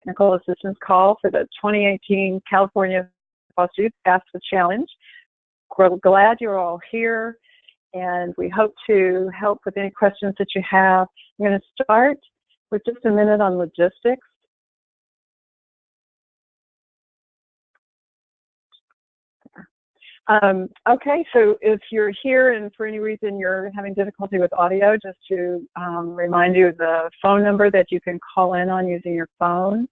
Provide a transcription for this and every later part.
technical assistance call for the 2018 California Foster Youth FAFSA Challenge. We're glad you're all here, and we hope to help with any questions that you have. I'm going to start with just a minute on logistics. Okay, so if you're here and for any reason you're having difficulty with audio, just to remind you of the phone number that you can call in on using your phone,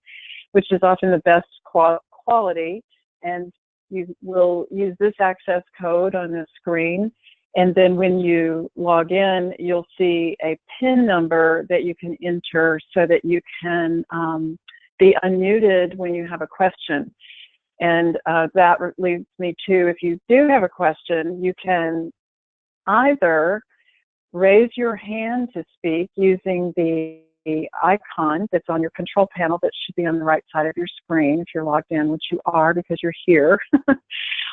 which is often the best quality, and you will use this access code on the screen, and then when you log in, you'll see a PIN number that you can enter so that you can be unmuted when you have a question. And that leads me to, if you do have a question, you can either raise your hand to speak using the icon that's on your control panel that should be on the right side of your screen if you're logged in, which you are because you're here.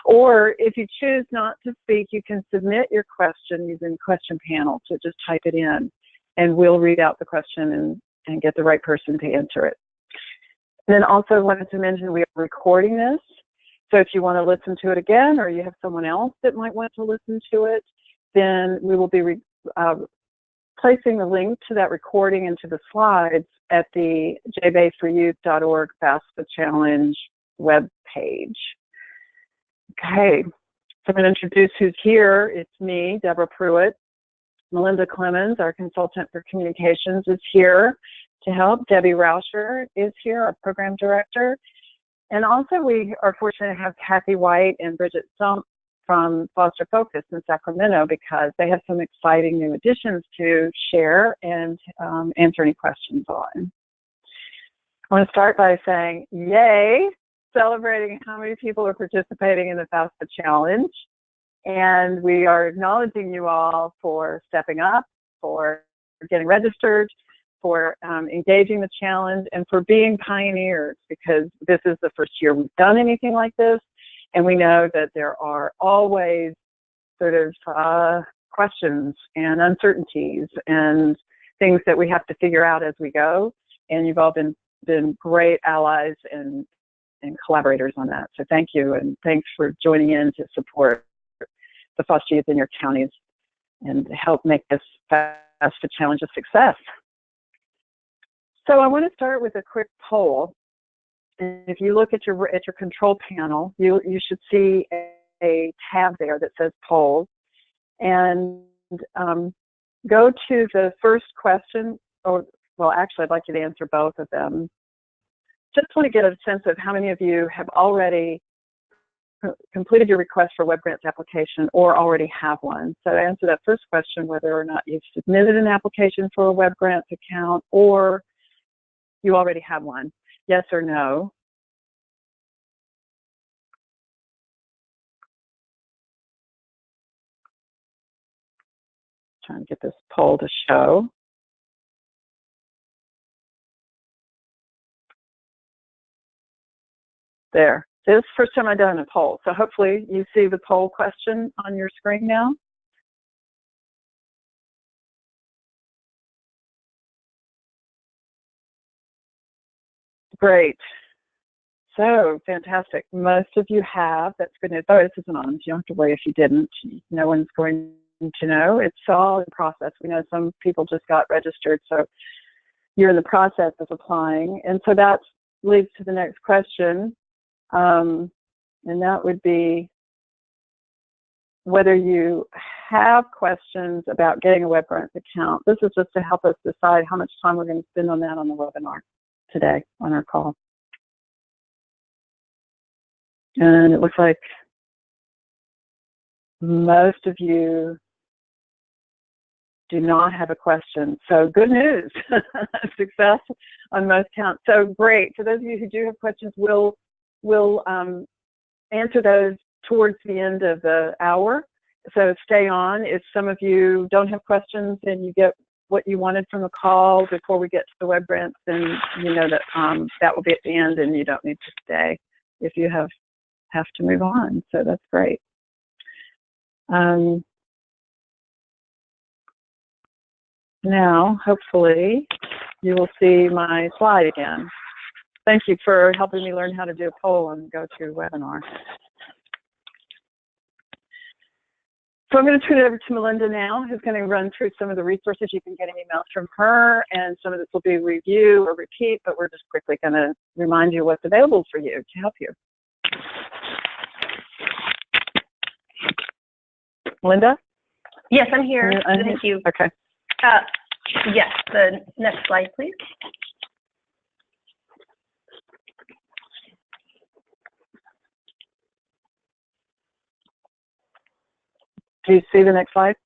Or if you choose not to speak, you can submit your question using the question panel. So just type it in, and we'll read out the question and get the right person to answer it. And then also wanted to mention we are recording this, so if you want to listen to it again or you have someone else that might want to listen to it, then we will be placing the link to that recording into the slides at the jbaseforyouth.org FAFSA Challenge web page. Okay, so I'm going to introduce who's here. It's me, Deborah Pruitt. Melinda Clemens, our consultant for communications, is here to help. Debbie Rauscher is here, our program director. And also we are fortunate to have Kathy White and Bridget Stump from Foster Focus in Sacramento because they have some exciting new additions to share and answer any questions on. I want to start by saying, yay, celebrating how many people are participating in the FAFSA Challenge. And we are acknowledging you all for stepping up, for getting registered, for engaging the challenge, and for being pioneers, because this is the first year we've done anything like this, and we know that there are always sort of questions and uncertainties and things that we have to figure out as we go, and you've all been great allies and collaborators on that. So thank you, and thanks for joining in to support the foster youth in your counties and help make this FAFSA Challenge a success. So I want to start with a quick poll. And if you look at your control panel, you should see a tab there that says polls. And go to the first question, or well, actually, I'd like you to answer both of them. Just want to get a sense of how many of you have already completed your request for web grants application or already have one. So to answer that first question, whether or not you've submitted an application for a web grants account or you already have one, yes or no. Trying to get this poll to show. There. This is the first time I've done a poll, so hopefully you see the poll question on your screen now. Great. So fantastic. Most of you have. That's good news. Oh, this isn't on. You don't have to worry if you didn't. No one's going to know. It's all in process. We know some people just got registered, so you're in the process of applying. And so that leads to the next question. And that would be whether you have questions about getting a web grants account. This is just to help us decide how much time we're going to spend on that on the webinar today on our call. And it looks like most of you do not have a question. So good news, success on most counts. So great. For those of you who do have questions, we'll answer those towards the end of the hour. So stay on. If some of you don't have questions and you get what you wanted from the call before we get to the web grants, then you know that that will be at the end and you don't need to stay if you have to move on. So that's great. Now, hopefully, you will see my slide again. Thank you for helping me learn how to do a poll on GoToWebinar. So I'm going to turn it over to Melinda now, who's going to run through some of the resources. You can get emails from her, and some of this will be review or repeat, but we're just quickly going to remind you what's available for you to help you. Melinda? Yes, I'm here. Thank you. Okay. Yes, the next slide, please. Do you see the next slide?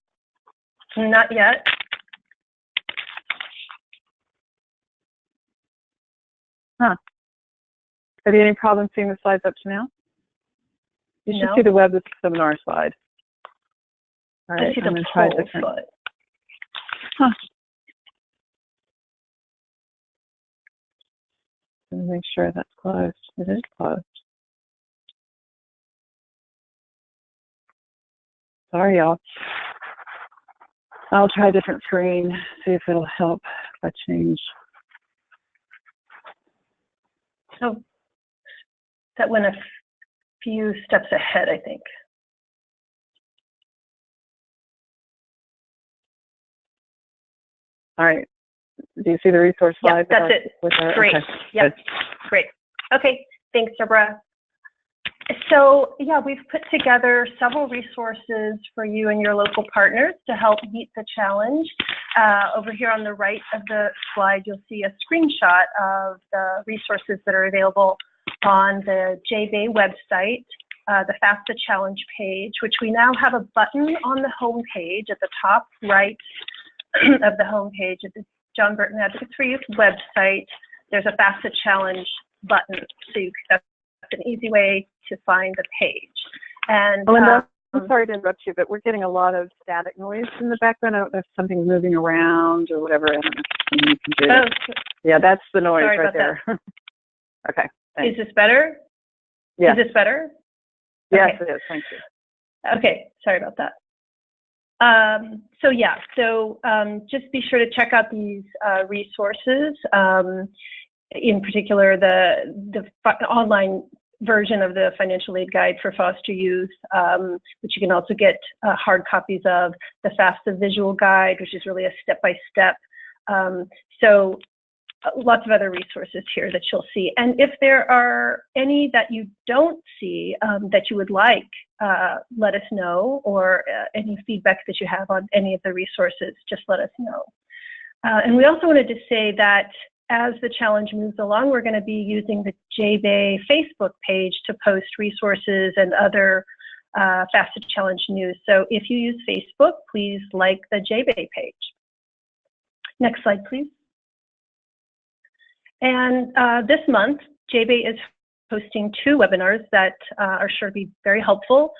Not yet. Huh. Have you any problems seeing the slides up to now? You should No. see the web seminar slide. All I right, see I'm the going to try poll different. slide. Huh. Let me make sure that's closed. It is closed. Sorry, y'all. I'll try a different screen, see if it'll help if I change. So that went a few steps ahead, I think. All right. Do you see the resource slide? Yeah, that's it. Great. Okay. Yep. Great. Okay. Thanks, Deborah. So yeah, we've put together several resources for you and your local partners to help meet the challenge. Over here on the right of the slide, you'll see a screenshot of the resources that are available on the JBay website, the FAFSA challenge page, which we now have a button on the home page at the top right of the home page of the John Burton Advocates for Youth website. There's a FAFSA challenge button, so that's an easy way to find the page. And Melinda, I'm sorry to interrupt you, but we're getting a lot of static noise in the background. I don't know if something's moving around or whatever. I don't know if you can do. Oh, yeah, that's the noise sorry right about there. Okay. Thanks. Is this better? Yes. Is this better? Yes, Okay. it is. Thank you. Okay. Sorry about that. So yeah, just be sure to check out these resources. In particular, the online version of the financial aid guide for foster youth, which you can also get hard copies of, the FAFSA visual guide, which is really a step-by-step. So lots of other resources here that you'll see. And if there are any that you don't see that you would like, let us know, or any feedback that you have on any of the resources, just let us know. And we also wanted to say that as the challenge moves along, we're going to be using the JBay Facebook page to post resources and other FAFSA challenge news. So if you use Facebook, please like the JBay page. Next slide, please. And this month, JBay is hosting 2 webinars that are sure to be very helpful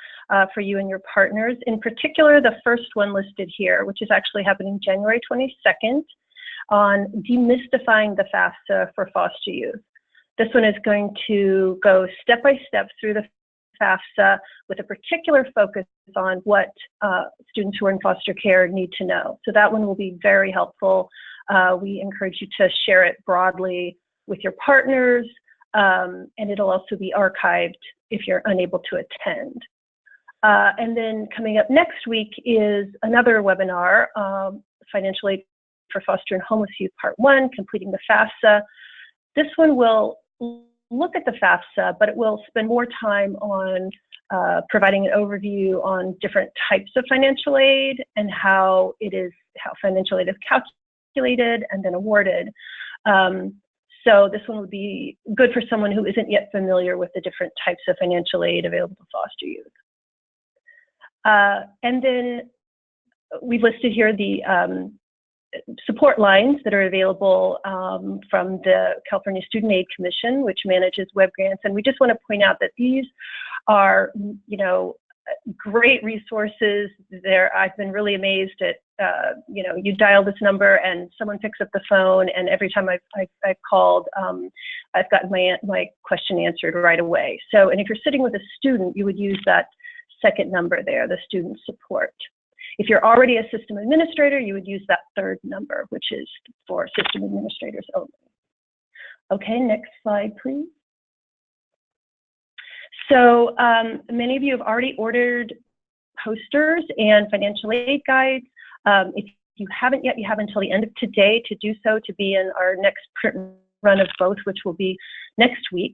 for you and your partners. In particular, the first one listed here, which is actually happening January 22nd, on demystifying the FAFSA for foster youth. This one is going to go step by step through the FAFSA with a particular focus on what students who are in foster care need to know. So that one will be very helpful. We encourage you to share it broadly with your partners, and it'll also be archived if you're unable to attend. And then coming up next week is another webinar, Financial Aid for Foster and Homeless Youth Part 1, Completing the FAFSA. This one will look at the FAFSA, but it will spend more time on providing an overview on different types of financial aid and how financial aid is calculated and then awarded. So this one would be good for someone who isn't yet familiar with the different types of financial aid available to foster youth. And then we've listed here the support lines that are available from the California Student Aid Commission, which manages web grants. And we just want to point out that these are, great resources. I've been really amazed at, you dial this number and someone picks up the phone, and every time I've called, I've gotten my question answered right away. So, and if you're sitting with a student, you would use that second number there, the student support. If you're already a system administrator, you would use that third number, which is for system administrators only. Okay, next slide, please. So many of you have already ordered posters and financial aid guides. If you haven't yet, you have until the end of today to do so, to be in our next print run of both, which will be next week.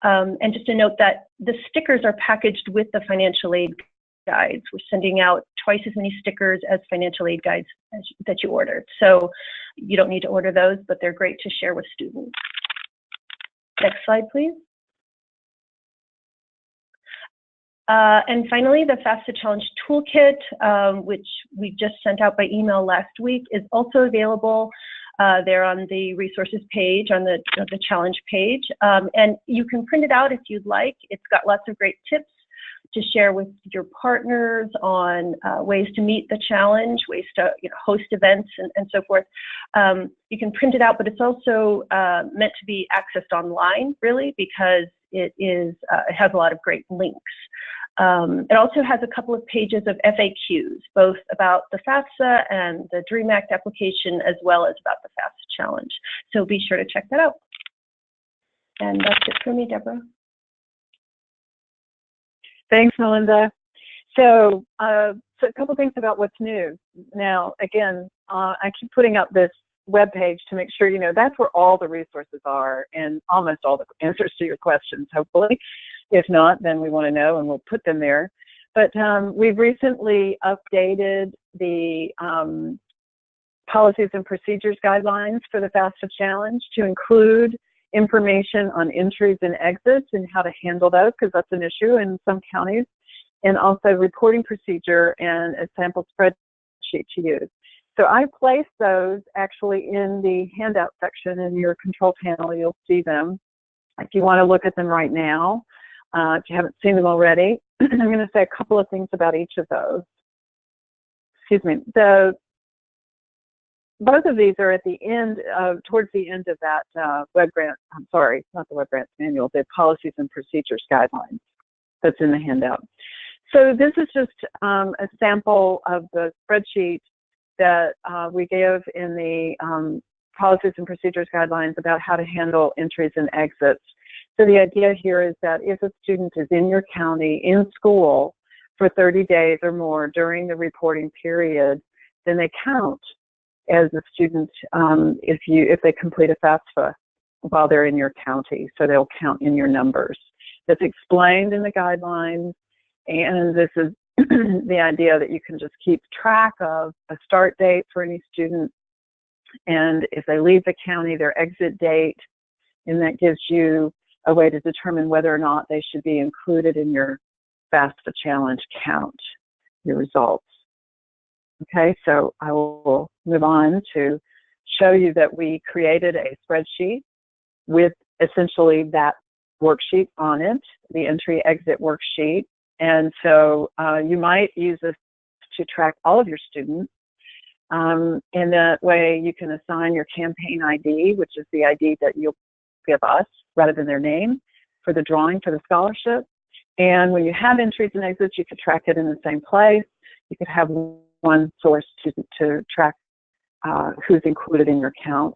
And just to note that the stickers are packaged with the financial aid guides. We're sending out twice as many stickers as financial aid guides that you ordered. So you don't need to order those, but they're great to share with students. Next slide, please. And finally, the FAFSA Challenge Toolkit, which we just sent out by email last week, is also available there on the resources page, on the challenge page. And you can print it out if you'd like. It's got lots of great tips to share with your partners on ways to meet the challenge, ways to host events and so forth. You can print it out, but it's also meant to be accessed online, really, because it has a lot of great links. It also has a couple of pages of FAQs, both about the FAFSA and the DREAM Act application, as well as about the FAFSA challenge. So be sure to check that out. And that's it for me, Deborah. Thanks, Melinda. So a couple things about what's new. Now, again, I keep putting up this webpage to make sure that's where all the resources are and almost all the answers to your questions, hopefully. If not, then we want to know and we'll put them there. But we've recently updated the policies and procedures guidelines for the FAFSA challenge to include information on entries and exits and how to handle those, because that's an issue in some counties, and also reporting procedure and a sample spreadsheet to use. So I placed those actually in the handout section in your control panel. You'll see them if you want to look at them right now. If you haven't seen them already, I'm going to say a couple of things about each of those. Excuse me. Both of these are at the end, towards the end of that web grant. I'm sorry, not the web grant manual, the policies and procedures guidelines that's in the handout. So this is just a sample of the spreadsheet that we gave in the policies and procedures guidelines about how to handle entries and exits. So the idea here is that if a student is in your county in school for 30 days or more during the reporting period, then they count as a student if they complete a FAFSA while they're in your county. So they'll count in your numbers. That's explained in the guidelines, and this is the idea that you can just keep track of a start date for any student, and if they leave the county, their exit date, and that gives you a way to determine whether or not they should be included in your FAFSA challenge count, your results. Okay, so I will move on to show you that we created a spreadsheet with essentially that worksheet on it, the entry-exit worksheet. And so you might use this to track all of your students. And that way you can assign your campaign ID, which is the ID that you'll give us rather than their name, for the drawing for the scholarship. And when you have entries and exits, you could track it in the same place. You could have one source to track who's included in your count.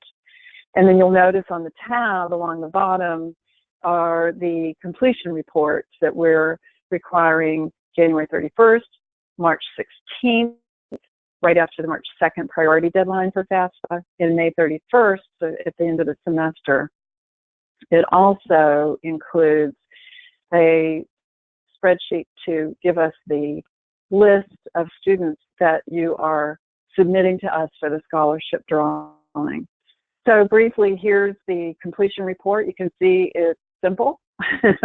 And then you'll notice on the tab along the bottom are the completion reports that we're requiring January 31st, March 16th, right after the March 2nd priority deadline for FAFSA, and May 31st, so at the end of the semester. It also includes a spreadsheet to give us the list of students that you are submitting to us for the scholarship drawing. So briefly, here's the completion report. You can see it's simple. It's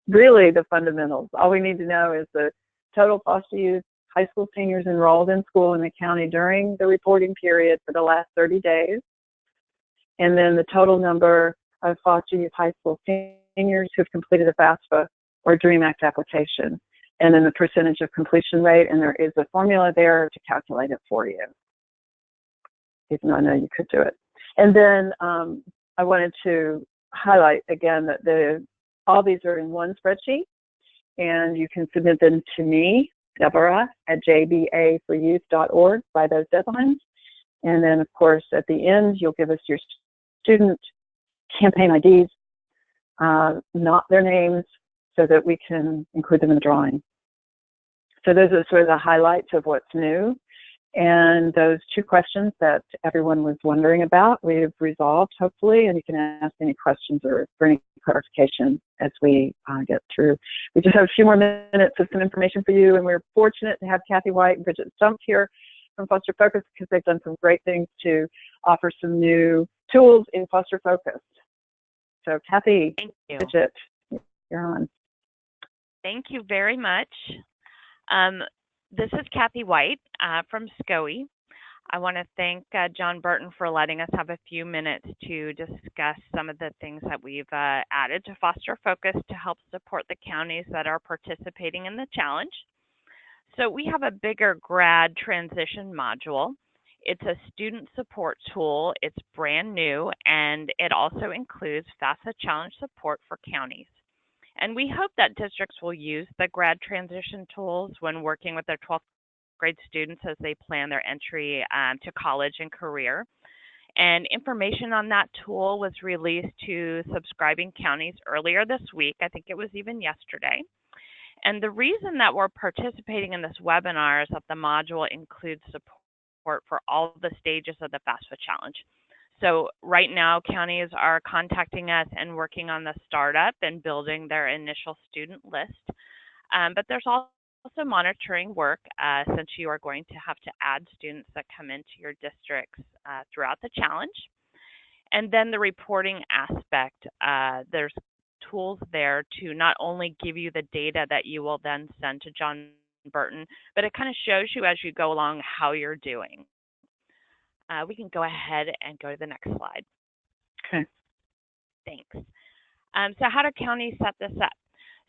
really the fundamentals. All we need to know is the total foster youth high school seniors enrolled in school in the county during the reporting period for the last 30 days, and then the total number of foster youth high school seniors who've completed a FAFSA or DREAM Act application, and then the percentage of completion rate, and there is a formula there to calculate it for you, even though I know you could do it. And then I wanted to highlight again that all these are in one spreadsheet, and you can submit them to me, Deborah, at jbaforyouth.org by those deadlines. And then, of course, at the end, you'll give us your student campaign IDs, not their names, so that we can include them in the drawing. So those are sort of the highlights of what's new. And those 2 questions that everyone was wondering about, we've resolved, hopefully, and you can ask any questions or for any clarification as we get through. We just have a few more minutes of some information for you, and we're fortunate to have Kathy White and Bridget Stump here from Foster Focus because they've done some great things to offer some new tools in Foster Focus. So Kathy, Thank you. Bridget, you're on. Thank you very much. This is Kathy White from SCOE. I want to thank John Burton for letting us have a few minutes to discuss some of the things that we've added to Foster Focus to help support the counties that are participating in the challenge. So we have a bigger grad transition module. It's a student support tool. It's brand new, and it also includes FAFSA challenge support for counties. And we hope that districts will use the grad transition tools when working with their 12th grade students as they plan their entry to college and career. And information on that tool was released to subscribing counties earlier this week. I think it was even yesterday. And the reason that we're participating in this webinar is that the module includes support for all the stages of the FAFSA challenge. So right now, counties are contacting us and working on the startup and building their initial student list. But there's also monitoring work since you are going to have to add students that come into your districts throughout the challenge. And then the reporting aspect, there's tools there to not only give you the data that you will then send to John Burton, but it kind of shows you as you go along how you're doing. We can go ahead and go to the next slide. Okay. Thanks. So how do counties set this up?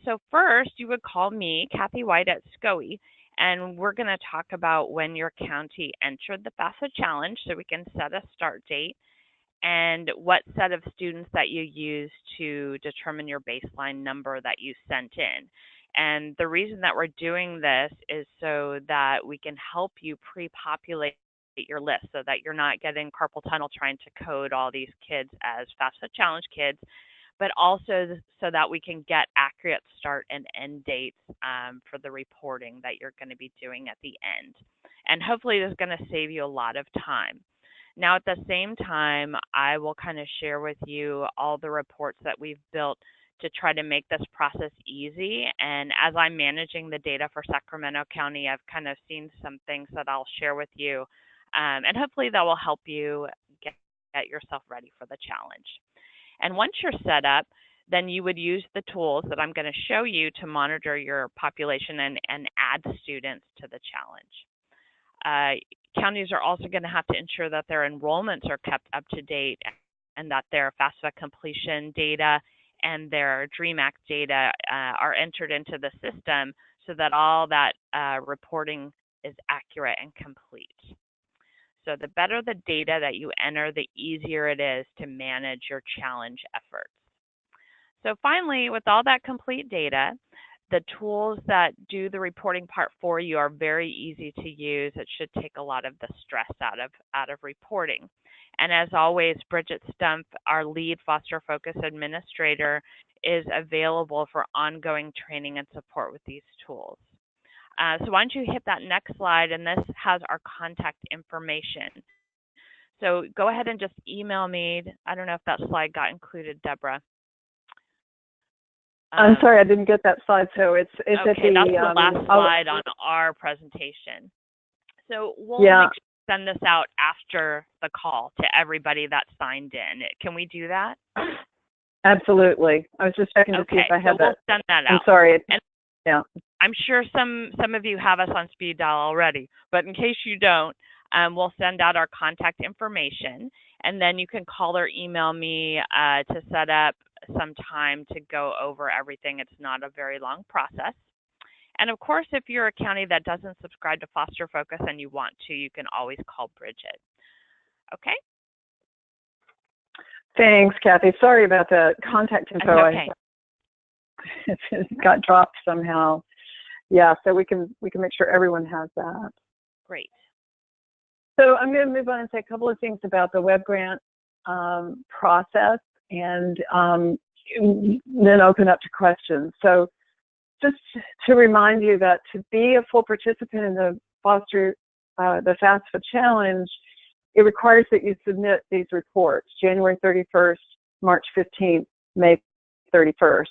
So first, you would call me, Kathy White at SCOE, and we're going to talk about when your county entered the FAFSA challenge so we can set a start date and what set of students that you use to determine your baseline number that you sent in. And the reason that we're doing this is so that we can help you pre-populate your list so that you're not getting carpal tunnel trying to code all these kids as FAFSA challenge kids, but also so that we can get accurate start and end dates for the reporting that you're going to be doing at the end. And hopefully this is going to save you a lot of time. Now at the same time, I will kind of share with you all the reports that we've built to try to make this process easy. And as I'm managing the data for Sacramento County, I've kind of seen some things that I'll share with you. And hopefully that will help you get yourself ready for the challenge. And once you're set up, then you would use the tools that I'm going to show you to monitor your population and add students to the challenge. Counties are also going to have to ensure that their enrollments are kept up to date and that their FAFSA completion data and their DREAM Act data are entered into the system so that all that reporting is accurate and complete. So the better the data that you enter, the easier it is to manage your challenge efforts. So finally, with all that complete data, the tools that do the reporting part for you are very easy to use. It should take a lot of the stress out of reporting. And as always, Bridget Stump, our lead Foster Focus administrator, is available for ongoing training and support with these tools. So why don't you hit that next slide, and this has our contact information. So go ahead and just email me. I don't know if that slide got included, Deborah. I'm sorry, I didn't get that slide. So it's okay, at the, that's the last slide on our presentation. So we'll make sure to send this out after the call to everybody that signed in. Can we do that? Absolutely. I was just checking to see if I had that. We'll send that out. I'm sorry. And yeah. I'm sure some of you have us on speed dial already, but in case you don't, we'll send out our contact information, and then you can call or email me to set up some time to go over everything. It's not a very long process. And of course, if you're a county that doesn't subscribe to Foster Focus and you want to, you can always call Bridget. Okay? Thanks, Kathy. Sorry about the contact info. That's okay. It got dropped somehow. Yeah, so we can make sure everyone has that. Great. So I'm going to move on and say a couple of things about the web grant process and then open up to questions. So just to remind you that to be a full participant in the FAFSA Challenge, it requires that you submit these reports, January 31st, March 15th, May 31st.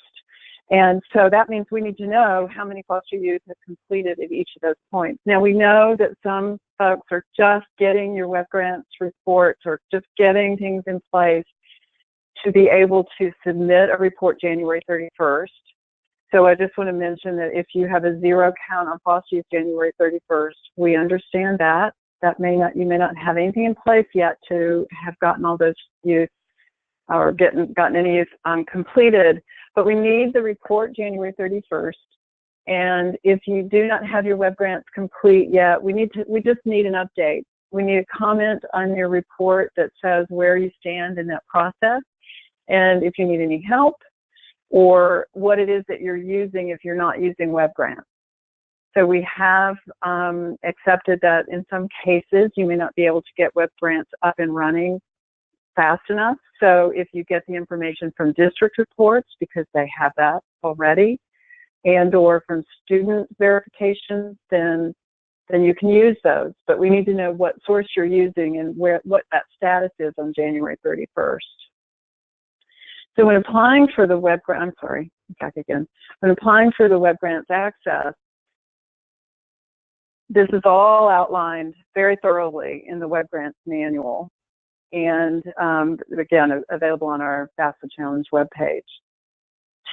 And so that means we need to know how many foster youth have completed at each of those points. Now, we know that some folks are just getting your web grants reports or just getting things in place to be able to submit a report January 31st. So I just want to mention that if you have a zero count on foster youth January 31st, we understand that. You may not have anything in place yet to have gotten all those youth or gotten any youth completed, but we need the report January 31st. And if you do not have your web grants complete yet, we just need an update. We need a comment on your report that says where you stand in that process, and if you need any help, or what it is that you're using if you're not using web grants. So we have accepted that in some cases you may not be able to get web grants up and running fast enough. So if you get the information from district reports, because they have that already, and or from student verifications, then you can use those. But we need to know what source you're using and what that status is on January 31st. So when applying for the web grant, When applying for the web grants access, this is all outlined very thoroughly in the web grants manual, and again, available on our FAFSA Challenge webpage.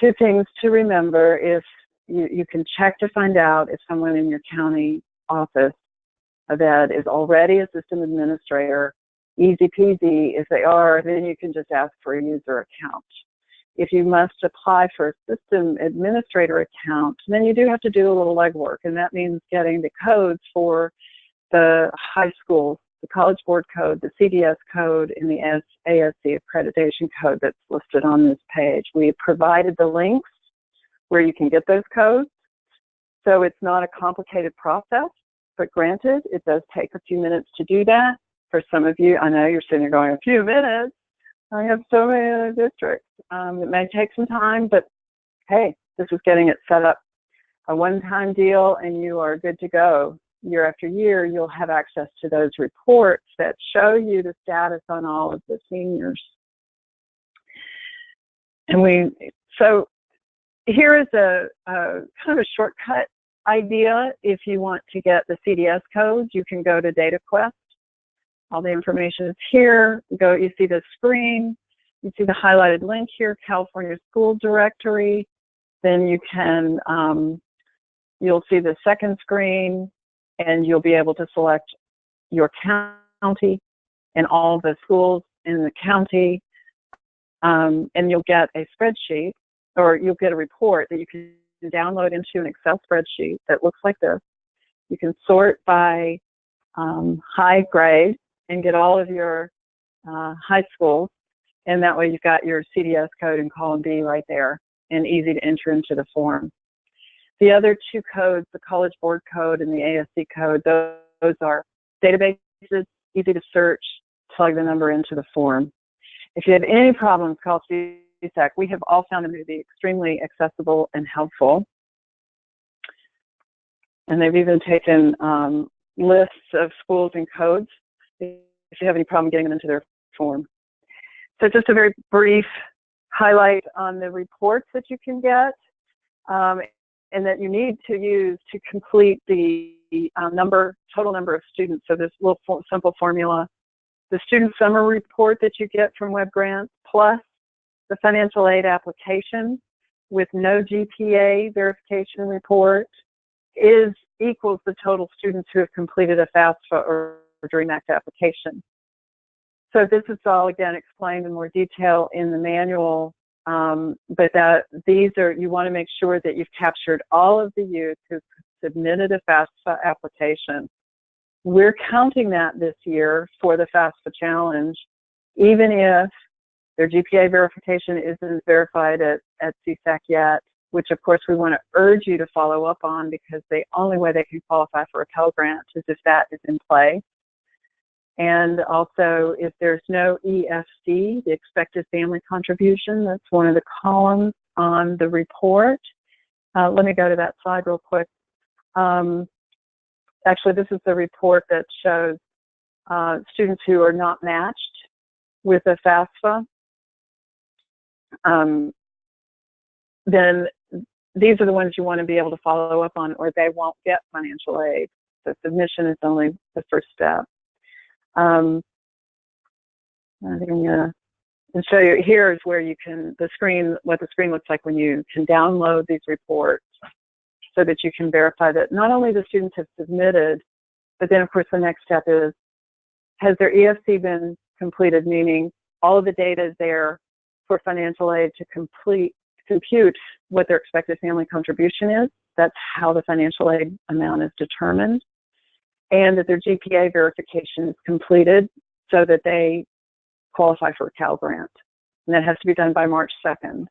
Two things to remember: if you can check to find out if someone in your county office of ed is already a system administrator. Easy peasy. If they are, then you can just ask for a user account. If you must apply for a system administrator account, then you do have to do a little legwork, and that means getting the codes for the high school, the College Board code, the CDS code, and the ASC accreditation code that's listed on this page. We provided the links where you can get those codes, so it's not a complicated process, but granted, it does take a few minutes to do that. For some of you, I know you're sitting there going, a few minutes? I have so many other districts. It may take some time, but hey, this is getting it set up, a one-time deal, and you are good to go. Year after year, you'll have access to those reports that show you the status on all of the seniors. And so here is a kind of a shortcut idea. If you want to get the CDS codes, you can go to DataQuest. All the information is here. You see the screen. You see the highlighted link here, California School Directory. Then you can, you'll see the second screen, and you'll be able to select your county and all the schools in the county. And you'll get a spreadsheet, or you'll get a report that you can download into an Excel spreadsheet that looks like this. You can sort by high grade and get all of your high schools, and that way you've got your CDS code in column B right there, and easy to enter into the form. The other two codes, the College Board code and the ASC code, those are databases, easy to search, plug the number into the form. If you have any problems, call CSAC. We have all found them to be extremely accessible and helpful. And they've even taken lists of schools and codes if you have any problem getting them into their form. So just a very brief highlight on the reports that you can get and that you need to use to complete the total number of students. So this little simple formula: the student summary report that you get from web grants plus the financial aid application with no GPA verification report equals the total students who have completed a FAFSA or DREAM Act application. So this is all, again, explained in more detail in the manual, but you want to make sure that you've captured all of the youth who submitted a FAFSA application. We're counting that this year for the FAFSA Challenge, even if their GPA verification isn't verified at CSAC yet, which of course we want to urge you to follow up on, because the only way they can qualify for a Pell Grant is if that is in play. And also, if there's no EFC, the expected family contribution, that's one of the columns on the report. Let me go to that slide real quick. Actually, this is the report that shows students who are not matched with a FAFSA. Then these are the ones you want to be able to follow up on, or they won't get financial aid. So submission is only the first step. I think I'm going to show you. Here's where you can, what the screen looks like when you can download these reports, so that you can verify that not only the students have submitted, but then of course the next step is, has their EFC been completed, meaning all of the data is there for financial aid to compute what their expected family contribution is. That's how the financial aid amount is determined. And that their GPA verification is completed so that they qualify for a Cal Grant. And that has to be done by March 2nd.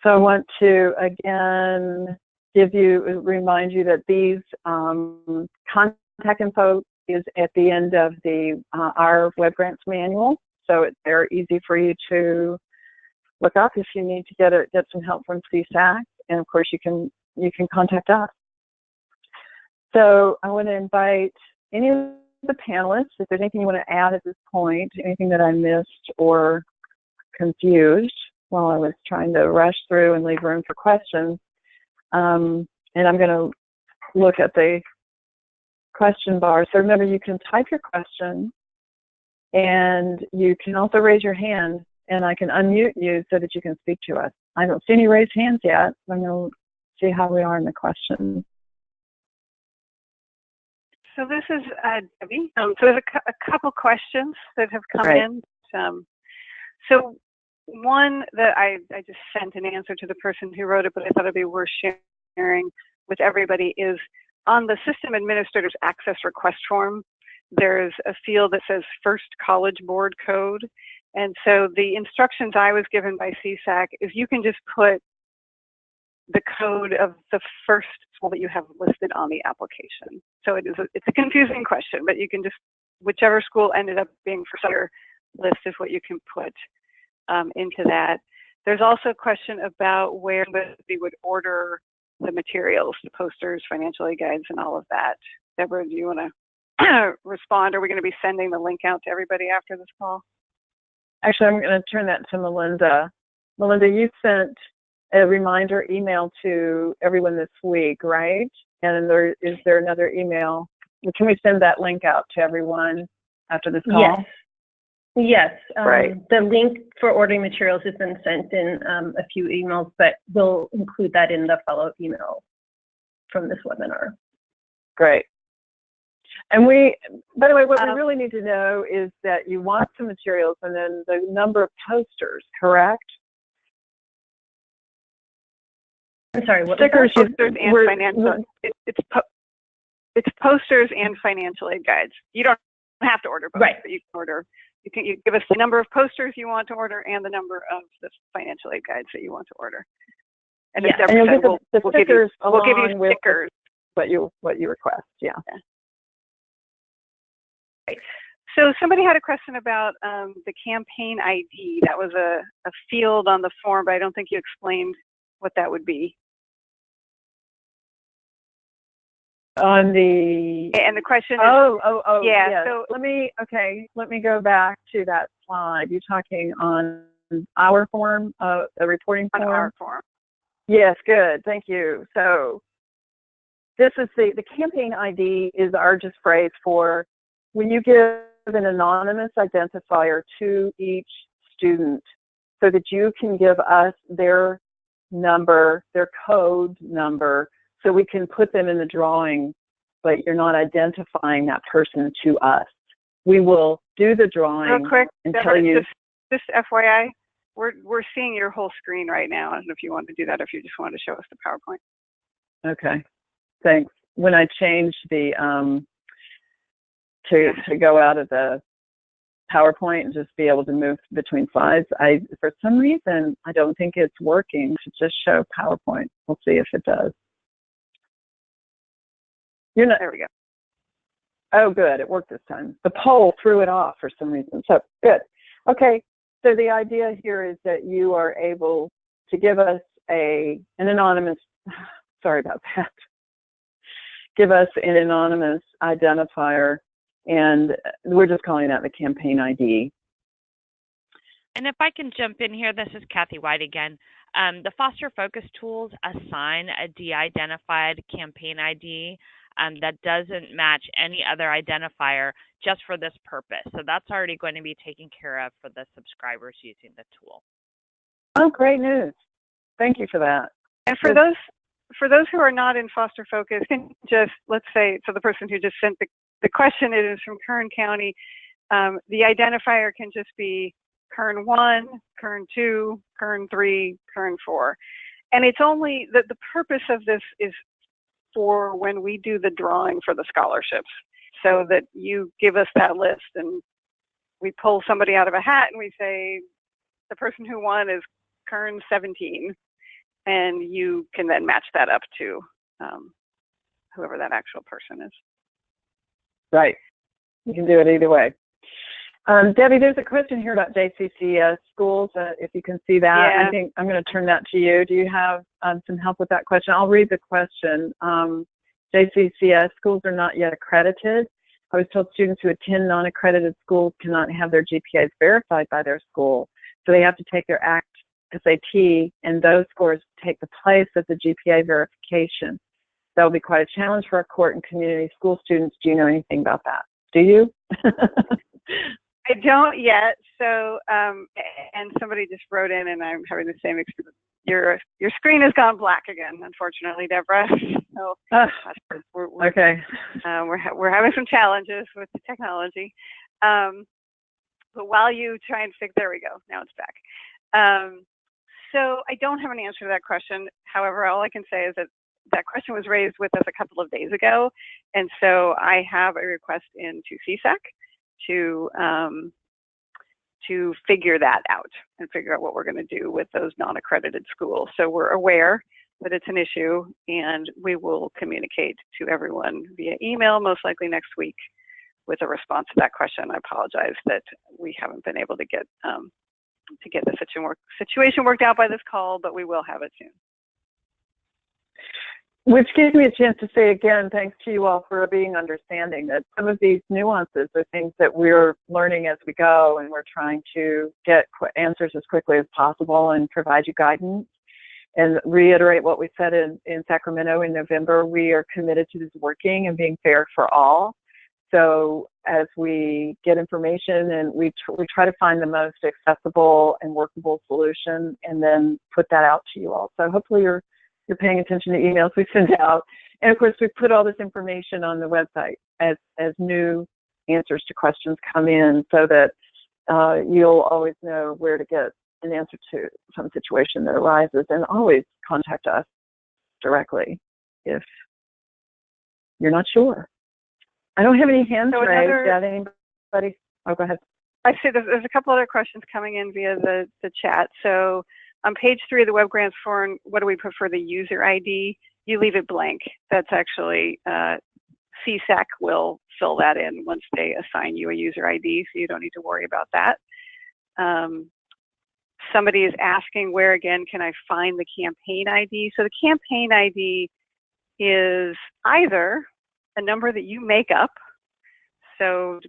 So I want to, again, remind you that these contact info is at the end of our web grants manual. So they're easy for you to look up if you need to get some help from CSAC. And of course, you can contact us. So I want to invite any of the panelists, if there's anything you want to add at this point, anything that I missed or confused while I was trying to rush through and leave room for questions. And I'm going to look at the question bar. So remember, you can type your question, and you can also raise your hand, and I can unmute you so that you can speak to us. I don't see any raised hands yet. I'm going to see how we are in the questions. So this is Debbie. So there's a couple questions that have come in. So one that I just sent an answer to the person who wrote it, but I thought it'd be worth sharing with everybody, is on the system administrator's access request form, there's a field that says First College Board Code. And so the instructions I was given by CSAC is you can just put the code of the first school that you have listed on the application. So it's a confusing question, but you can just, whichever school ended up being for your list is what you can put into that. There's also a question about where we would order the materials, the posters, financial aid guides, and all of that. Deborah, do you want to respond? Are we going to be sending the link out to everybody after this call? Actually, I'm going to turn that to Melinda. Melinda, you sent a reminder email to everyone this week, right? And is there another email? Can we send that link out to everyone after this call? Yes. Yes. Right. The link for ordering materials has been sent in a few emails, but we'll include that in the follow-up email from this webinar. Great. And by the way, what we really need to know is that you want some materials and then the number of posters, correct? I'm sorry, what stickers, posters, and financial. It's posters and financial aid guides. You don't have to order both, right, but you can order. You give us the number of posters you want to order and the number of the financial aid guides that you want to order. And yeah, and we'll give you stickers. What you request, yeah. Right. So somebody had a question about the campaign ID. That was a field on the form, but I don't think you explained what that would be. On the and the question is, yeah. Yes. So let me go back to that slide. You're talking on our form, the reporting form. On our form. Yes, good. Thank you. So this is the campaign ID is our just phrase for when you give an anonymous identifier to each student, so that you can give us their number, their code number, so we can put them in the drawing, but you're not identifying that person to us. We will do the drawing. Real quick, and Deborah, tell you. Just FYI, we're seeing your whole screen right now. I don't know if you want to do that, or if you just wanted to show us the PowerPoint. Okay, thanks. When I change the to go out of the PowerPoint and just be able to move between slides, for some reason I don't think it's working to just show PowerPoint. We'll see if it does. You're not. There we go. Oh, good. It worked this time. The poll threw it off for some reason. So good. Okay. So the idea here is that you are able to give us an anonymous, sorry about that, give us an anonymous identifier, and we're just calling that the campaign ID. And if I can jump in here, this is Kathy White again. The Foster Focus tools assign a de-identified campaign ID that doesn't match any other identifier just for this purpose. So that's already going to be taken care of for the subscribers using the tool. Oh, great news. Thank you for that. And for those who are not in Foster Focus, just let's say, so the person who just sent the question is from Kern County, the identifier can just be Kern 1, Kern 2, Kern 3, Kern 4. And it's only, the purpose of this is for when we do the drawing for the scholarships, so that you give us that list and we pull somebody out of a hat and we say, the person who won is Kern 17. And you can then match that up to whoever that actual person is. Right. You can do it either way. Debbie, there's a question here about JCCS schools. If you can see that, yeah. I think I'm going to turn that to you. Do you have some help with that question? I'll read the question. JCCS schools are not yet accredited. I was told students who attend non-accredited schools cannot have their GPAs verified by their school, so they have to take their ACT SAT, and those scores take the place of the GPA verification. That will be quite a challenge for our court and community school students. Do you know anything about that? Do you? I don't yet. So, and somebody just wrote in, and I'm having the same experience. Your screen has gone black again, unfortunately, Deborah. So okay. We're having some challenges with the technology. But while you try and fix, there we go. Now it's back. So I don't have an answer to that question. However, all I can say is that that question was raised with us a couple of days ago, and so I have a request into CSAC to figure that out and figure out what we're going to do with those non-accredited schools. So we're aware that it's an issue, and we will communicate to everyone via email, most likely next week, with a response to that question. I apologize that we haven't been able to get the situation worked out by this call, but we will have it soon. Which gives me a chance to say again, thanks to you all for being understanding that some of these nuances are things that we're learning as we go, and we're trying to get answers as quickly as possible and provide you guidance. And reiterate what we said in Sacramento in November, we are committed to this working and being fair for all. So as we get information, and we try to find the most accessible and workable solution, and then put that out to you all. So hopefully you're paying attention to emails we send out. And of course, we put all this information on the website as new answers to questions come in, so that you'll always know where to get an answer to some situation that arises, and always contact us directly if you're not sure. I don't have any hands raised. Got anybody? Oh, go ahead. I see there's a couple other questions coming in via the chat. So on page 3 of the web grants form, what do we put for the user ID? You leave it blank. That's actually, CSAC will fill that in once they assign you a user ID, so you don't need to worry about that. Somebody is asking, where again can I find the campaign ID? So the campaign ID is either a number that you make up. So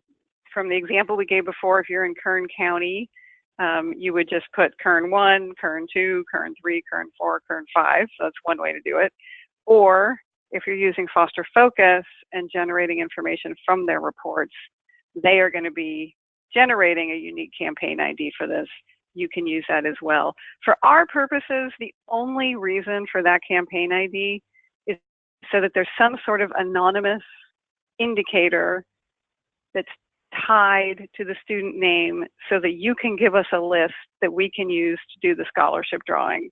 from the example we gave before, if you're in Kern County, you would just put Kern 1, Kern 2, Kern 3, Kern 4, Kern 5. So that's one way to do it. Or if you're using Foster Focus and generating information from their reports, they are going to be generating a unique campaign ID for this. You can use that as well. For our purposes, the only reason for that campaign ID is so that there's some sort of anonymous indicator that's tied to the student name, so that you can give us a list that we can use to do the scholarship drawing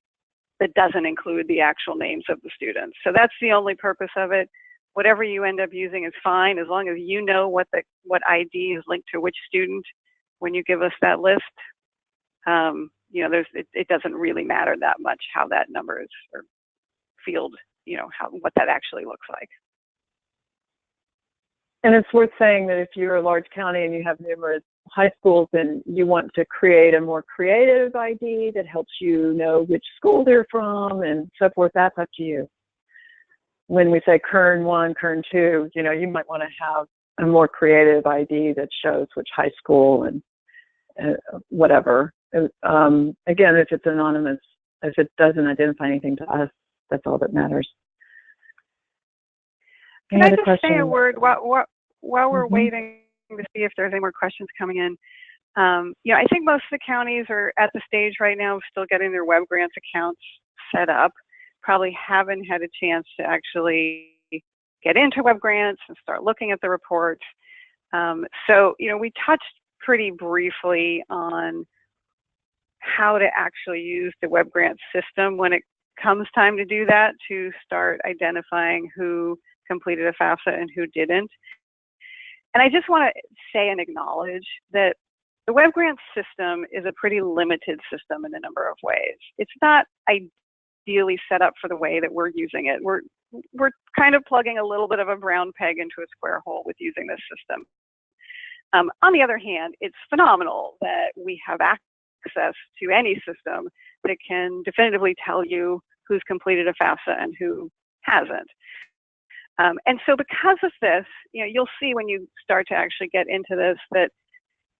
that doesn't include the actual names of the students. So that's the only purpose of it. Whatever you end up using is fine, as long as you know what ID is linked to which student when you give us that list. You know, it doesn't really matter that much how that number is, or field, you know, what that actually looks like. And it's worth saying that if you're a large county and you have numerous high schools and you want to create a more creative ID that helps you know which school they're from and so forth, that's up to you. When we say Kern 1, Kern 2, you know, you might want to have a more creative ID that shows which high school and whatever. Again, if it's anonymous, if it doesn't identify anything to us, that's all that matters. Can I just say a word while we're waiting to see if there's any more questions coming in? You know, I think most of the counties are at the stage right now of still getting their web grants accounts set up. Probably haven't had a chance to actually get into web grants and start looking at the reports. So, you know, we touched pretty briefly on how to actually use the web grant system when it comes time to do that, to start identifying who completed a FAFSA and who didn't. And I just want to say and acknowledge that the web grant system is a pretty limited system in a number of ways. It's not ideally set up for the way that we're using it. We're kind of plugging a little bit of a brown peg into a square hole with using this system. On the other hand, it's phenomenal that we have access to any system that can definitively tell you who's completed a FAFSA and who hasn't. And so because of this, you know, you'll see when you start to actually get into this that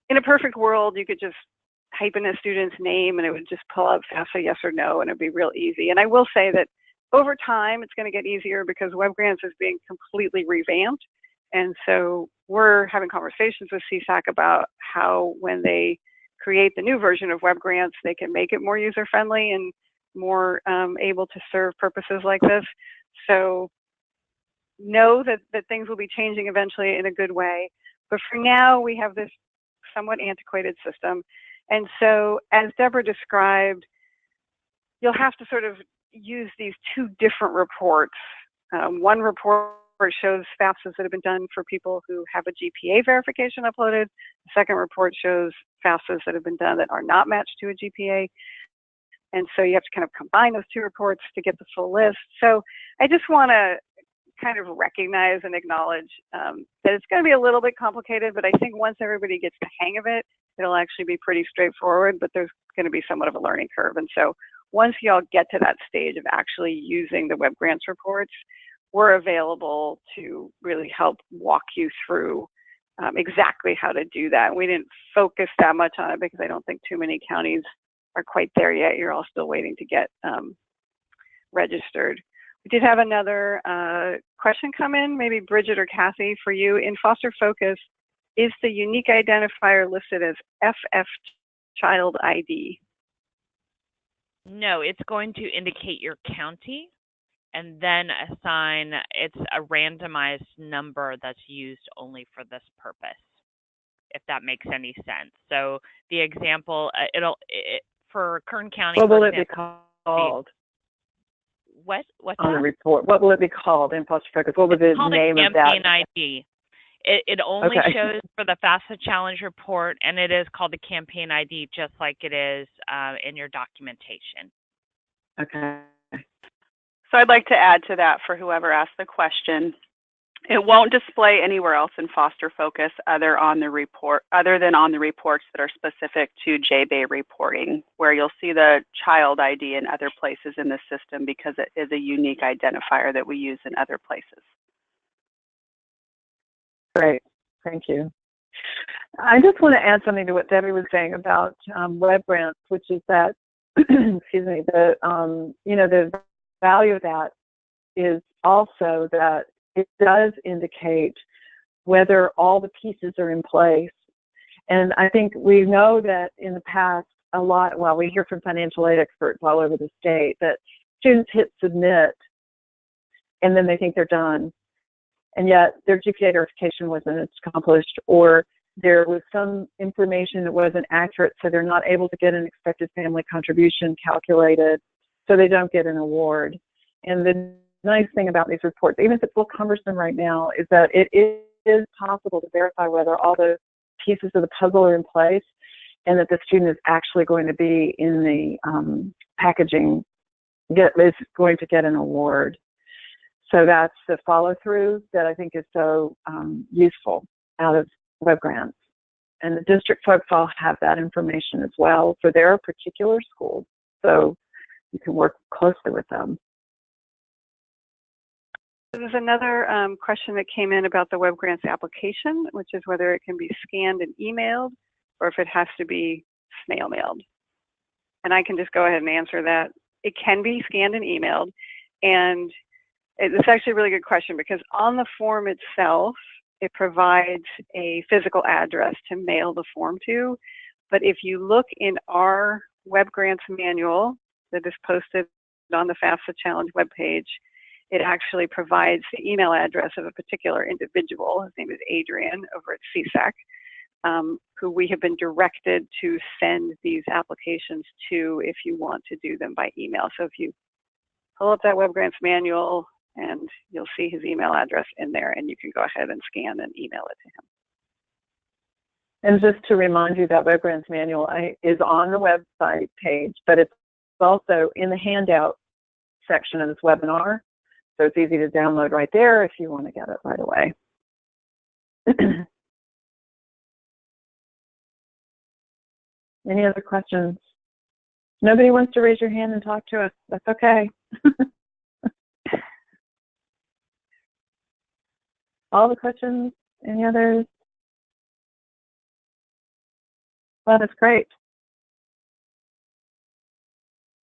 in a perfect world, you could just type in a student's name and it would just pull up FAFSA yes or no, and it'd be real easy. And I will say that over time, it's going to get easier because web grants is being completely revamped. And so we're having conversations with CSAC about how when they create the new version of web grants, they can make it more user-friendly and more able to serve purposes like this. So know that things will be changing eventually in a good way. But for now, we have this somewhat antiquated system. And so as Deborah described, you'll have to sort of use these two different reports. One report shows FAFSAs that have been done for people who have a GPA verification uploaded. The second report shows FAFSAs that have been done that are not matched to a GPA. And so you have to kind of combine those two reports to get the full list. So I just want to kind of recognize and acknowledge that it's going to be a little bit complicated, but I think once everybody gets the hang of it, it'll actually be pretty straightforward, but there's going to be somewhat of a learning curve. And so once y'all get to that stage of actually using the web grants reports, we're available to really help walk you through exactly how to do that. And we didn't focus that much on it because I don't think too many counties are quite there yet. You're all still waiting to get registered. We did have another question come in, maybe Bridget or Kathy, for you. In Foster Focus, is the unique identifier listed as FF Child ID? No, it's going to indicate your county and then assign, it's a randomized number that's used only for this purpose, if that makes any sense. So the example, for Kern County, what will it be called? What's on that? the report? What will it be called in Foster Focus? What was the name of that? Campaign ID. It only shows for the FAFSA Challenge report, and it is called the campaign ID, just like it is in your documentation. Okay. So I'd like to add to that for whoever asked the question. It won't display anywhere else in Foster Focus other than on the reports that are specific to JBay reporting, where you'll see the child ID in other places in the system because it is a unique identifier that we use in other places. Great, thank you. I just want to add something to what Debbie was saying about web grants, which is that, excuse me, the value of that is also that it does indicate whether all the pieces are in place. And I think we know that in the past a lot, well, we hear from financial aid experts all over the state that students hit submit and then they think they're done. And yet their GPA verification wasn't accomplished, or there was some information that wasn't accurate, so they're not able to get an expected family contribution calculated, so they don't get an award. And the nice thing about these reports, even if it's a little cumbersome right now, is that it is possible to verify whether all the pieces of the puzzle are in place and that the student is actually going to be in the packaging, is going to get an award. So that's the follow-through that I think is so useful out of web grants. And the district folks all have that information as well for their particular schools. So you can work closely with them. There's another question that came in about the web grants application, which is whether it can be scanned and emailed or if it has to be snail mailed. And I can just go ahead and answer that. It can be scanned and emailed. And it's actually a really good question because on the form itself, it provides a physical address to mail the form to. But if you look in our web grants manual that is posted on the FAFSA Challenge webpage, it actually provides the email address of a particular individual. His name is Adrian over at CSAC, who we have been directed to send these applications to if you want to do them by email. So if you pull up that web grants manual, and you'll see his email address in there, and you can go ahead and scan and email it to him. And just to remind you, that web grants manual is on the website page, but it's also in the handout section of this webinar. So it's easy to download right there if you want to get it right away. Any other questions? Nobody wants to raise your hand and talk to us. That's okay. All the questions? Any others? Well, that's great.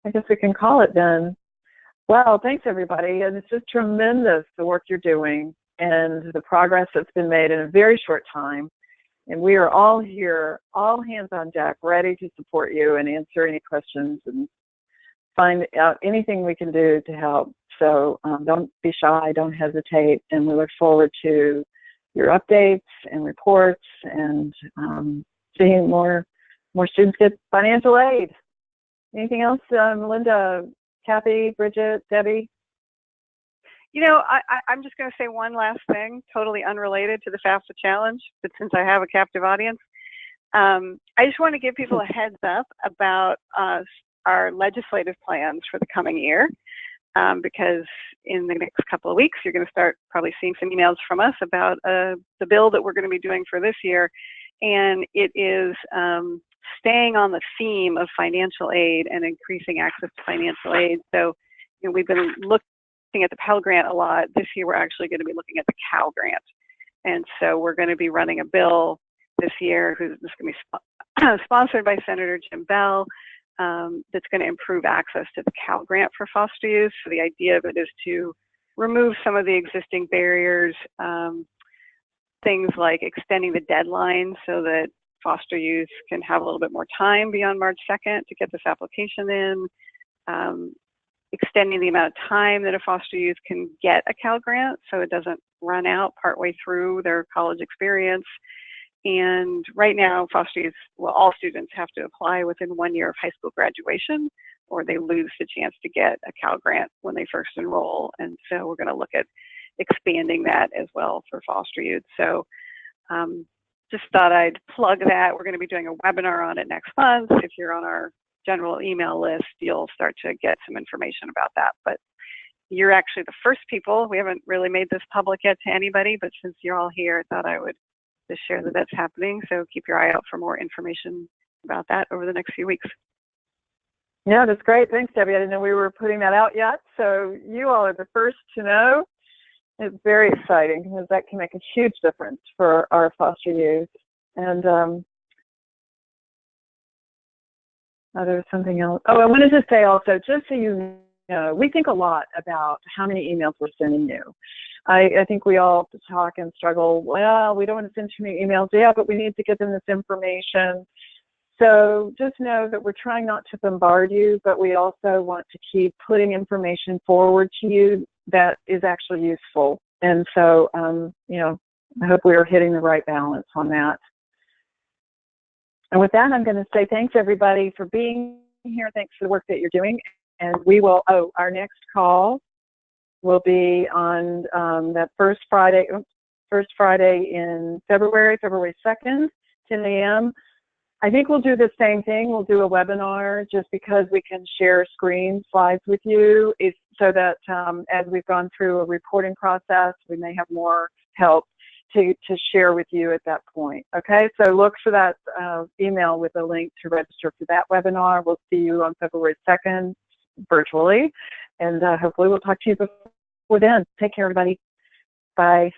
I guess we can call it then. Well, thanks everybody. And it's just tremendous the work you're doing and the progress that's been made in a very short time. And we are all here, all hands on deck, ready to support you and answer any questions and find out anything we can do to help. So don't be shy, don't hesitate, and we look forward to your updates and reports and seeing more students get financial aid. Anything else, Melinda, Kathy, Bridget, Debbie? You know, I'm just going to say one last thing, totally unrelated to the FAFSA Challenge, but since I have a captive audience, I just want to give people a heads up about our legislative plans for the coming year. Because in the next couple of weeks, you're going to start probably seeing some emails from us about the bill that we're going to be doing for this year. And it is staying on the theme of financial aid and increasing access to financial aid. So, you know, we've been looking at the Pell Grant a lot. This year, we're actually going to be looking at the Cal Grant. And so we're going to be running a bill this year who's going to be sponsored by Senator Jim Bell. That's going to improve access to the Cal Grant for foster youth. So the idea of it is to remove some of the existing barriers, things like extending the deadline so that foster youth can have a little bit more time beyond March 2nd to get this application in, extending the amount of time that a foster youth can get a Cal Grant so it doesn't run out partway through their college experience. And right now, foster youth, well, all students have to apply within 1 year of high school graduation, or they lose the chance to get a Cal Grant when they first enroll. And so we're going to look at expanding that as well for foster youth. So just thought I'd plug that. We're going to be doing a webinar on it next month. If you're on our general email list, you'll start to get some information about that. But you're actually the first people. We haven't really made this public yet to anybody, but since you're all here, I thought I would to share that that's happening. So keep your eye out for more information about that over the next few weeks. Yeah, that's great. Thanks, Debbie. I didn't know we were putting that out yet. So you all are the first to know. It's very exciting because that can make a huge difference for our foster youth. And there was something else. Oh, I wanted to say also, just so you know, we think a lot about how many emails we're sending you. I think we all talk and struggle, well, we don't want to send too many emails. Yeah, but we need to get them this information. So just know that we're trying not to bombard you, but we also want to keep putting information forward to you that is actually useful. And so, you know, I hope we are hitting the right balance on that. And with that, I'm going to say thanks, everybody, for being here. Thanks for the work that you're doing. And we will, our next call will be on that first Friday in February 2nd, 10 a.m. I think we'll do the same thing. We'll do a webinar just because we can share screen slides with you. It's so that as we've gone through a reporting process, we may have more help to share with you at that point. Okay, so look for that email with a link to register for that webinar. We'll see you on February 2nd virtually, and hopefully we'll talk to you before then. Take care, everybody. Bye.